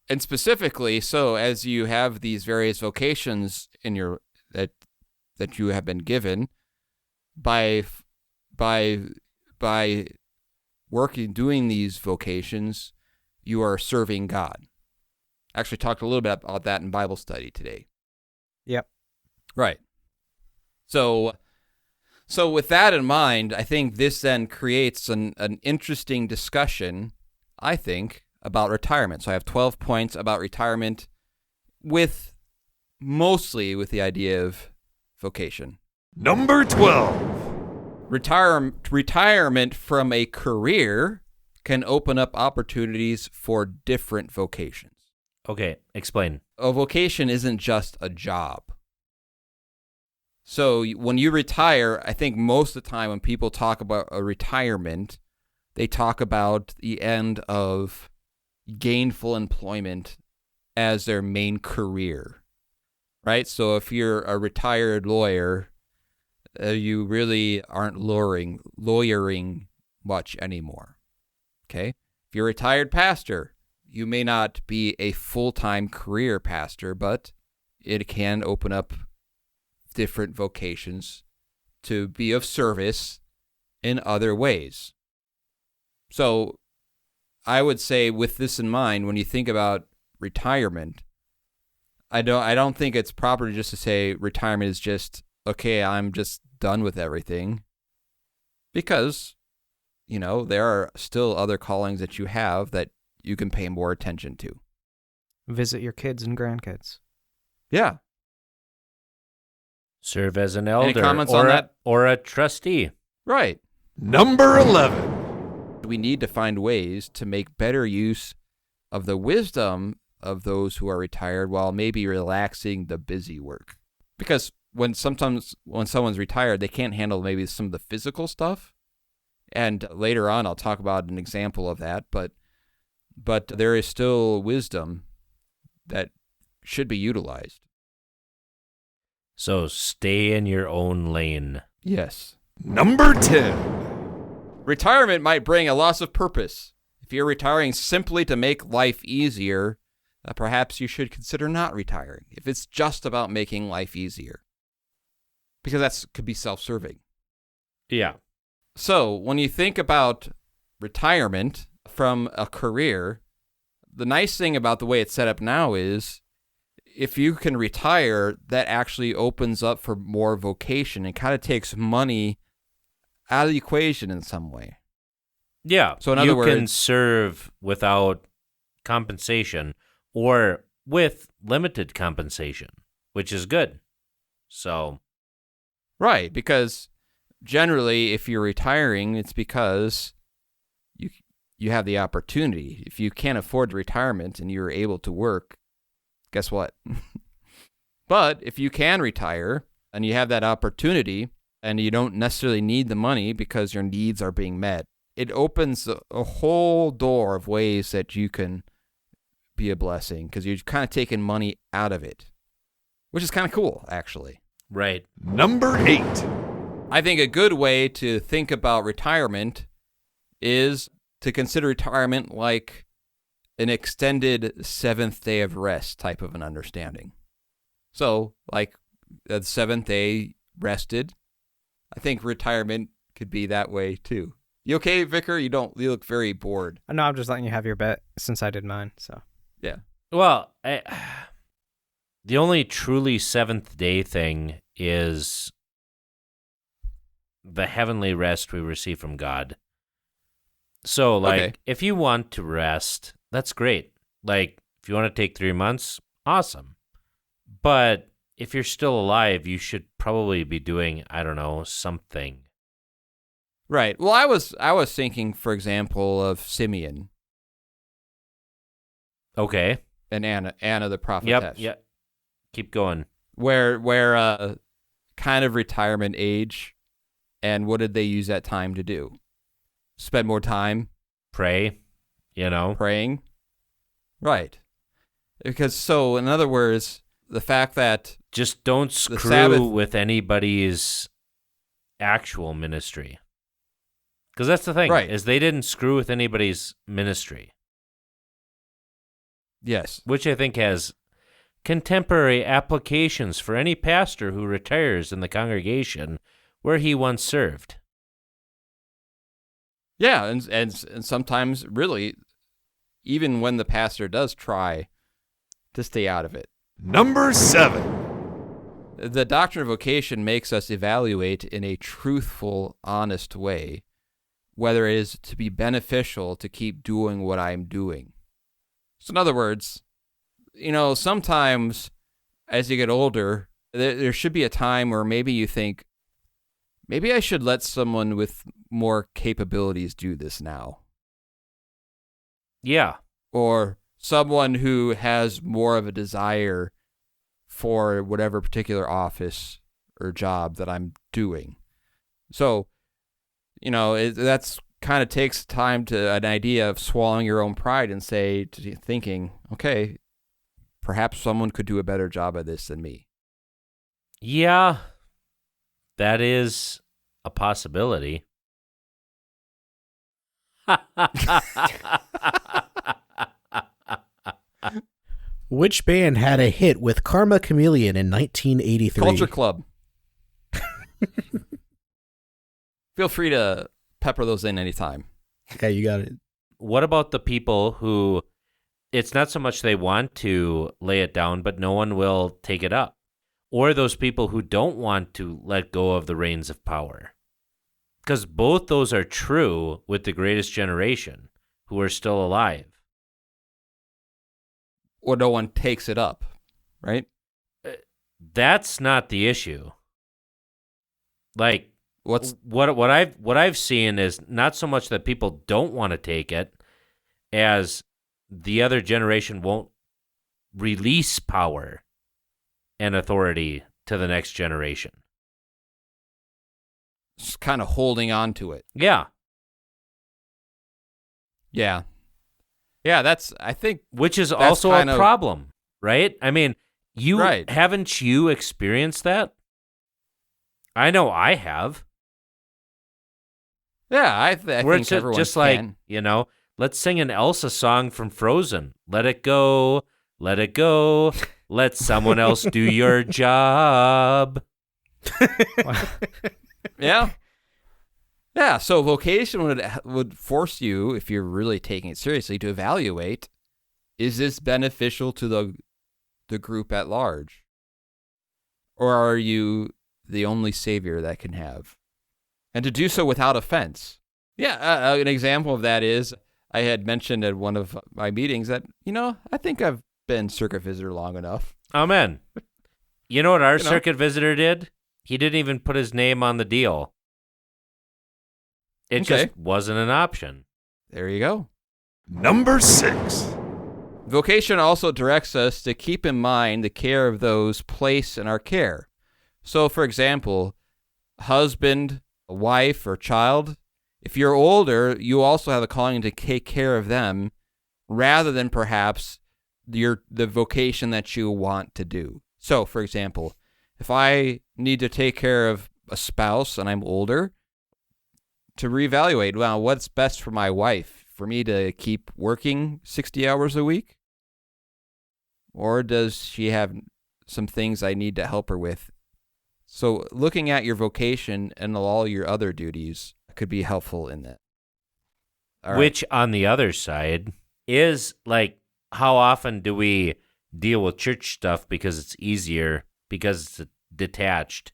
And specifically, so as you have these various vocations in your that you have been given by working, doing these vocations, you are serving God. Actually talked a little bit about that in Bible study today. Yep. Right. So with that in mind, I think this then creates an interesting discussion, I think, about retirement. So I have 12 points about retirement mostly with the idea of vocation. Number 12. Retirement from a career can open up opportunities for different vocations. Okay, explain. A vocation isn't just a job. So when you retire, I think most of the time when people talk about a retirement, they talk about the end of gainful employment as their main career, right? So if you're a retired lawyer, you really aren't lawyering much anymore, okay? If you're a retired pastor, you may not be a full-time career pastor, but it can open up different vocations to be of service in other ways. So I would say with this in mind, when you think about retirement, I don't think it's proper just to say retirement is just, okay, I'm just done with everything. Because, there are still other callings that you have that you can pay more attention to. Visit your kids and grandkids. Yeah. Serve as an elder. Any comments on that? Or a trustee. Right. Number 11. We need to find ways to make better use of the wisdom of those who are retired while maybe relaxing the busy work. Because when someone's retired, they can't handle maybe some of the physical stuff. And later on, I'll talk about an example of that. But there is still wisdom that should be utilized. So stay in your own lane. Yes. Number 10. Retirement might bring a loss of purpose. If you're retiring simply to make life easier, perhaps you should consider not retiring if it's just about making life easier. Because that could be self-serving. Yeah. So when you think about retirement from a career, the nice thing about the way it's set up now is if you can retire, that actually opens up for more vocation and kind of takes money out of the equation in some way. Yeah. So in other words, you can serve without compensation or with limited compensation, which is good. So. Right, because generally if you're retiring, it's because you have the opportunity. If you can't afford retirement and you're able to work, guess what? But if you can retire and you have that opportunity and you don't necessarily need the money because your needs are being met, it opens a whole door of ways that you can be a blessing because you've kind of taken money out of it, which is kind of cool, actually. Right. Number 8. I think a good way to think about retirement is to consider retirement like an extended 7th day of rest type of an understanding. So, like the 7th day rested, I think retirement could be that way too. You okay, Vicar? You look very bored. No, I'm just letting you have your bet since I did mine. So yeah. Well, the only truly 7th day thing is the heavenly rest we receive from God. So, like, if you want to rest, that's great. Like, if you want to take 3 months, awesome. But if you're still alive, you should probably be doing, I don't know, something. Right. Well, I was thinking, for example, of Simeon. Okay. And Anna the prophetess. Yep. Keep going. Where kind of retirement age, and what did they use that time to do? Spend more time? Pray, Praying? Right. Because, so, in other words, the fact that... Just don't screw with anybody's actual ministry. Because that's the thing, right, is they didn't screw with anybody's ministry. Yes. Which I think has contemporary applications for any pastor who retires in the congregation where he once served. Yeah, and sometimes, really, even when the pastor does try to stay out of it. Number 7. The doctrine of vocation makes us evaluate in a truthful, honest way whether it is to be beneficial to keep doing what I'm doing. So in other words, sometimes as you get older, there should be a time where maybe you think, maybe I should let someone with more capabilities do this now. Yeah. Or someone who has more of a desire for whatever particular office or job that I'm doing. So, that's kind of takes time to an idea of swallowing your own pride and thinking, okay, perhaps someone could do a better job at this than me. Yeah, that is a possibility. Which band had a hit with Karma Chameleon in 1983? Culture Club. Feel free to pepper those in anytime. Yeah, you got it. What about the people who it's not so much they want to lay it down, but no one will take it up? Or those people who don't want to let go of the reins of power? Because both those are true with the greatest generation who are still alive. Or no one takes it up, right? That's not the issue. Like, What I've seen is not so much that people don't want to take it as the other generation won't release power and authority to the next generation. Just kind of holding on to it. Yeah. Yeah. Yeah, that's, I think... Which is that's also kind a of, problem, right? I mean, Right. haven't you experienced that? I know I have. Yeah, I Where think it's everyone just can. like, let's sing an Elsa song from Frozen. Let it go, let it go, let someone else do your job. Yeah. Yeah, so vocation would force you, if you're really taking it seriously, to evaluate, is this beneficial to the group at large? Or are you the only savior that can have? And to do so without offense. Yeah, an example of that is, I had mentioned at one of my meetings that, I think I've been circuit visitor long enough. Amen. You know what our circuit visitor did? He didn't even put his name on the deal. It just wasn't an option. There you go. Number 6. Vocation also directs us to keep in mind the care of those placed in our care. So, for example, husband, wife, or child, if you're older, you also have a calling to take care of them rather than perhaps the vocation that you want to do. So, for example, if I need to take care of a spouse and I'm older, to reevaluate, well, what's best for my wife? For me to keep working 60 hours a week? Or does she have some things I need to help her with? So looking at your vocation and all your other duties could be helpful in that. All right. Which, on the other side, is like, how often do we deal with church stuff because it's easier, because it's detached,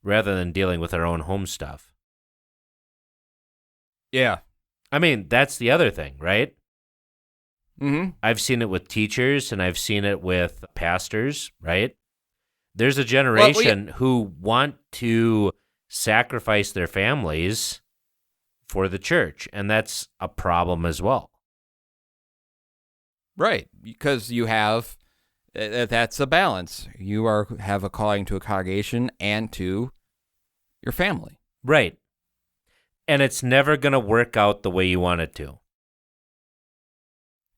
rather than dealing with our own home stuff? Yeah. I mean, that's the other thing, right? Mm-hmm. I've seen it with teachers and I've seen it with pastors, right? There's a generation who want to sacrifice their families for the church, and that's a problem as well. Right, because you have, that's a balance. You have a calling to a congregation and to your family. Right. And it's never going to work out the way you want it to.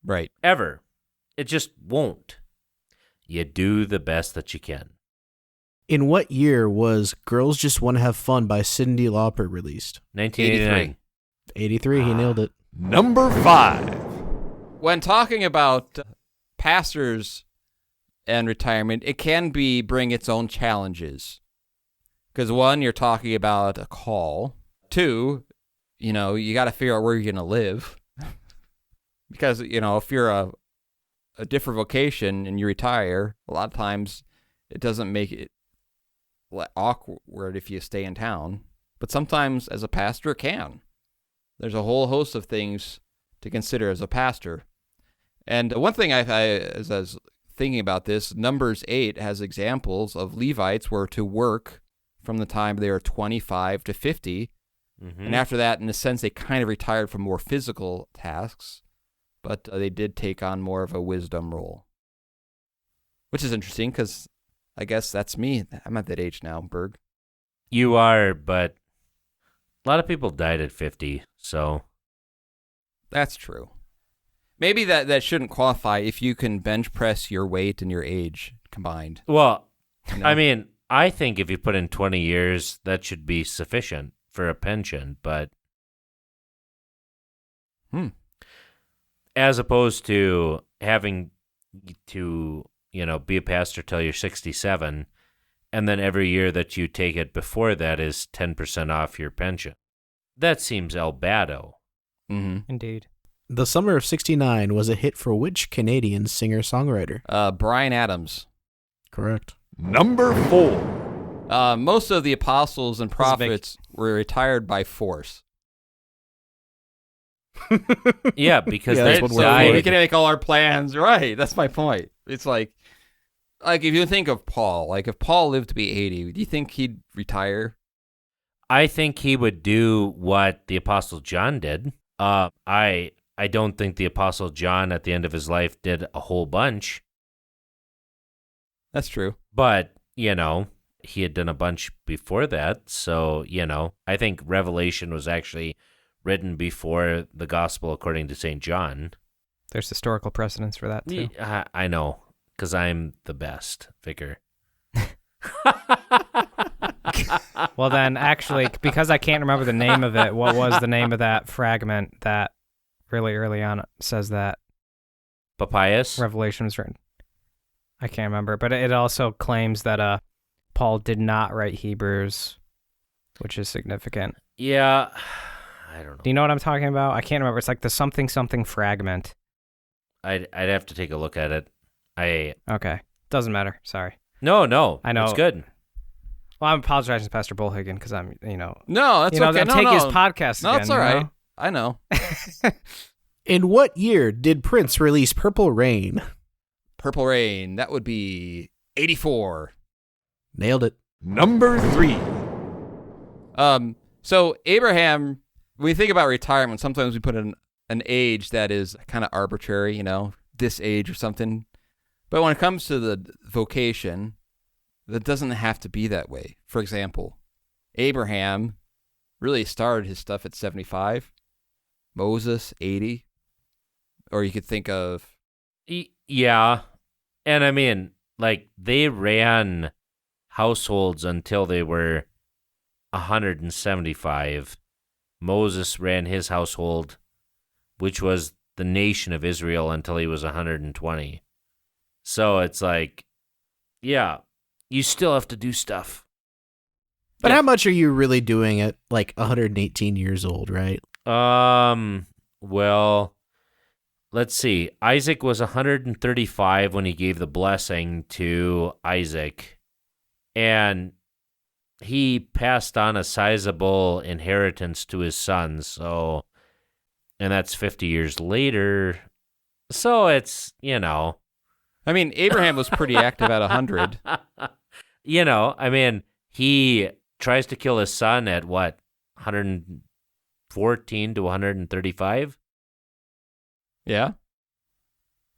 Right. Ever. It just won't. You do the best that you can. In what year was Girls Just Want to Have Fun by Cyndi Lauper released? 1989. 83, he nailed it. Number 5. When talking about pastors and retirement, it can bring its own challenges. Because one, you're talking about a call. Two, you got to figure out where you're going to live. Because, if you're a different vocation and you retire, a lot of times it doesn't make it awkward if you stay in town. But sometimes as a pastor, it can. There's a whole host of things to consider as a pastor. And one thing as I was thinking about this, Numbers 8 has examples of Levites were to work from the time they were 25 to 50. Mm-hmm. And after that, in a sense, they kind of retired from more physical tasks, but they did take on more of a wisdom role. Which is interesting, because I guess that's me. I'm at that age now, Berg. You are, but a lot of people died at 50, so. That's true. Maybe that shouldn't qualify if you can bench press your weight and your age combined. Well, I mean, I think if you put in 20 years, that should be sufficient for a pension, but as opposed to having to, be a pastor till you're 67, and then every year that you take it before that is 10% off your pension. That seems el bado. Mm-hmm. Indeed. The Summer of '69 was a hit for which Canadian singer-songwriter? Bryan Adams. Correct. Number 4. Most of the apostles and is big. prophets were retired by force. Yeah, because Yeah, they that's what we're died. We can make all our plans. Right. That's my point. It's like if you think of Paul, like if Paul lived to be 80, do you think he'd retire? I think he would do what the Apostle John did. I don't think the Apostle John at the end of his life did a whole bunch, That's true. but, he had done a bunch before that. So, I think Revelation was actually written before the Gospel according to St. John. There's historical precedence for that, too. I know, because I'm the best, Vicar. Well, then, actually, because I can't remember the name of it, what was the name of that fragment that really early on says that Papias? Revelation was written? I can't remember, but it also claims that Paul did not write Hebrews, which is significant. Yeah, I don't know. Do you know what I'm talking about? I can't remember. It's like the something fragment. I'd have to take a look at it. Okay. Doesn't matter. Sorry. No. I know. It's good. Well, I'm apologizing to Pastor Bollhagen because I'm, No, that's okay. I'm taking his podcast No, again. it's all right. I know. In what year did Prince release Purple Rain? Purple Rain. That would be 84. Nailed it. Number 3. So Abraham, when we think about retirement, sometimes we put an age that is kind of arbitrary, this age or something. But when it comes to the vocation, that doesn't have to be that way. For example, Abraham really started his stuff at 75. Moses, 80. Or you could think of... Yeah. And I mean, they ran households until they were 175. Moses ran his household, which was the nation of Israel, until he was 120. So it's yeah, you still have to do stuff. But how much are you really doing at 118 years old, right? Well, let's see. Isaac was 135 when he gave the blessing to Isaac, and he passed on a sizable inheritance to his sons. So, and that's 50 years later. So it's, I mean, Abraham was pretty active at 100. I mean, he tries to kill his son at what, 114 to 135? Yeah.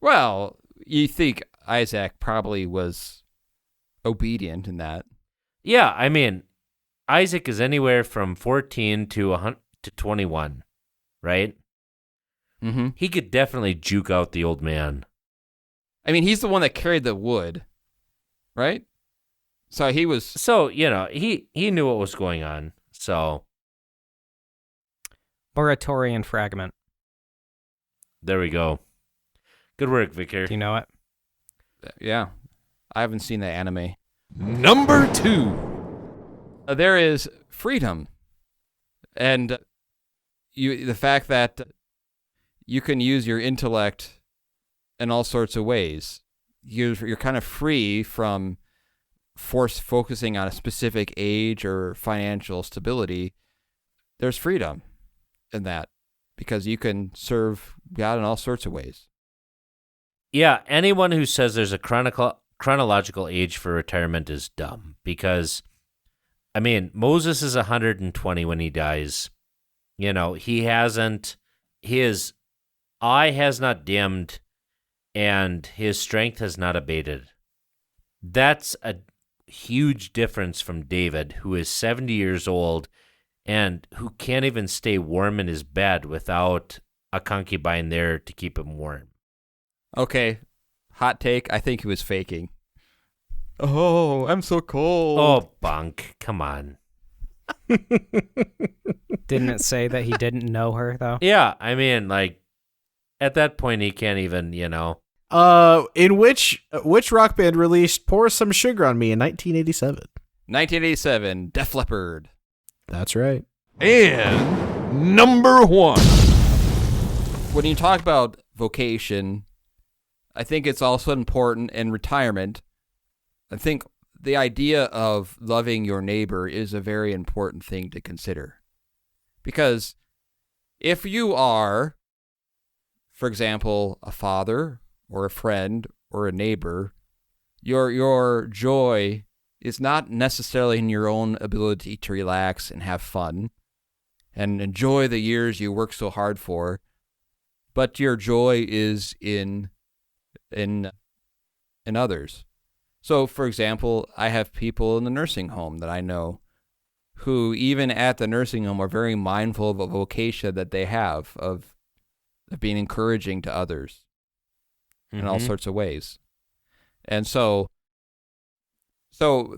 Well, you think Isaac probably was obedient in that. Yeah, I mean, Isaac is anywhere from 14 to 21, right? Mm-hmm. He could definitely juke out the old man. I mean, he's the one that carried the wood, right? So he was... So, he knew what was going on, so... Moratorian fragment. There we go. Good work, Vicar. Do you know it? Yeah. I haven't seen that anime. Number 2. There is freedom. And the fact that you can use your intellect in all sorts of ways. You're kind of free from focusing on a specific age or financial stability. There's freedom in that because you can serve God in all sorts of ways. Yeah, anyone who says there's a chronological age for retirement is dumb because, I mean, Moses is 120 when he dies. His eye has not dimmed and his strength has not abated. That's a huge difference from David, who is 70 years old and who can't even stay warm in his bed without a concubine there to keep him warm. Okay, hot take. I think he was faking. Oh, I'm so cold. Oh, bunk. Come on. Didn't it say that he didn't know her, though? Yeah, I mean, at that point, he can't even, In which rock band released Pour Some Sugar on Me in 1987? 1987, Def Leppard. That's right. And number 1. when you talk about vocation, I think it's also important in retirement. I think the idea of loving your neighbor is a very important thing to consider. Because if you are, for example, a father or a friend or a neighbor, your joy is not necessarily in your own ability to relax and have fun and enjoy the years you work so hard for, but your joy is in others. So, for example, I have people in the nursing home that I know who, even at the nursing home, are very mindful of a vocation that they have of being encouraging to others in all sorts of ways. And so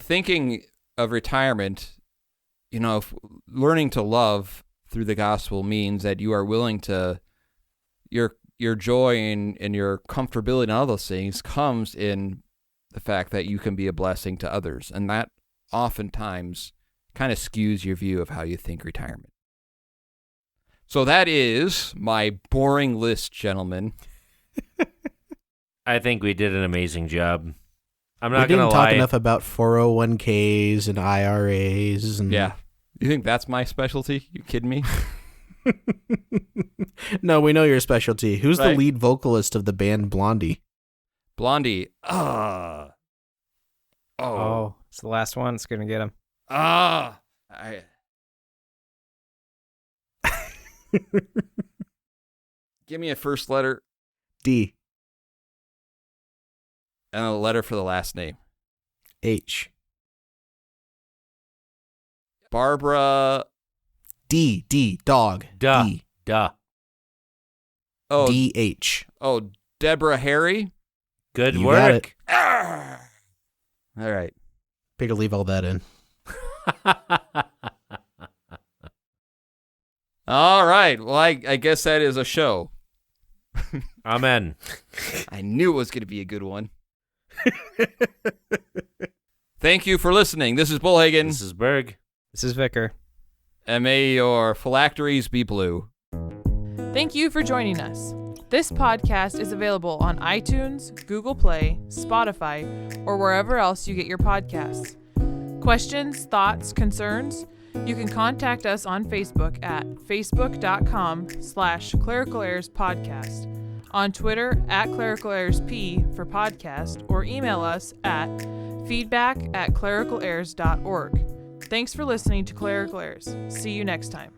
thinking of retirement, learning to love through the gospel means that you are willing to, your joy and your comfortability and all those things comes in the fact that you can be a blessing to others. And that oftentimes kind of skews your view of how you think retirement. So that is my boring list, gentlemen. I think we did an amazing job. I'm We not going to didn't lie. talk enough about 401ks and IRAs. And Yeah. You think that's my specialty? You kidding me? No, we know your specialty. Who's the Right. lead vocalist of the band Blondie? Blondie. Oh, it's the last one. It's going to get him. Give me a first letter D. and a letter for the last name. H. Barbara. D. Dog. Duh. D. Duh. Oh, D-H. Deborah Harry. Good You got work. All right. Pay to leave all that in. All right. Well, I guess that is a show. Amen. I knew it was going to be a good one. Thank you for listening. This is Bollhagen. This is Berg. This is Vicar. And may your phylacteries be blue. Thank you for joining us. This podcast is available on iTunes, Google Play, Spotify, or wherever else you get your podcasts. Questions, thoughts, concerns? You can contact us on Facebook at facebook.com/Clerical Errors Podcast, on Twitter at Clerical Errors P for podcast, or email us at feedback@clericalerrors.org. Thanks for listening to Clerical Errors. See you next time.